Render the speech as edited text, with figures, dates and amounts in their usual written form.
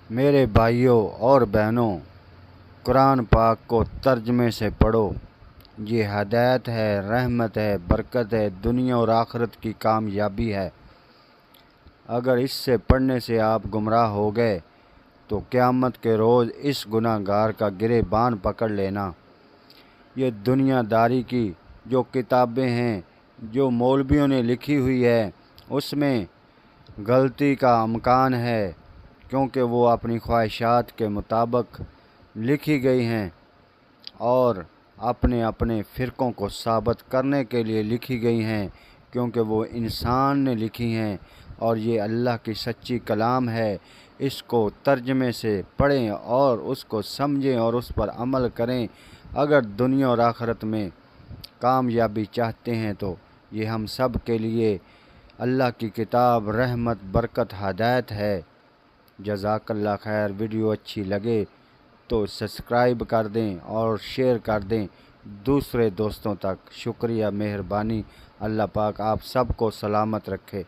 میرے بھائیوں اور بہنوں، قرآن پاک کو ترجمے سے پڑھو۔ یہ ہدایت ہے، رحمت ہے، برکت ہے، دنیا اور آخرت کی کامیابی ہے۔ اگر اس سے پڑھنے سے آپ گمراہ ہو گئے تو قیامت کے روز اس گناہ گار کا گریبان پکڑ لینا۔ یہ دنیا داری کی جو کتابیں ہیں، جو مولویوں نے لکھی ہوئی ہے، اس میں غلطی کا امکان ہے، کیونکہ وہ اپنی خواہشات کے مطابق لکھی گئی ہیں اور اپنے فرقوں کو ثابت کرنے کے لیے لکھی گئی ہیں، کیونکہ وہ انسان نے لکھی ہیں اور یہ اللہ کی سچی کلام ہے۔ اس کو ترجمے سے پڑھیں اور اس کو سمجھیں اور اس پر عمل کریں۔ اگر دنیا اور آخرت میں کامیابی چاہتے ہیں تو یہ ہم سب کے لیے اللہ کی کتاب رحمت، برکت، ہدایت ہے۔ جزاک اللہ خیر۔ ویڈیو اچھی لگے تو سبسکرائب کر دیں اور شیئر کر دیں دوسرے دوستوں تک۔ شکریہ، مہربانی۔ اللہ پاک آپ سب کو سلامت رکھے۔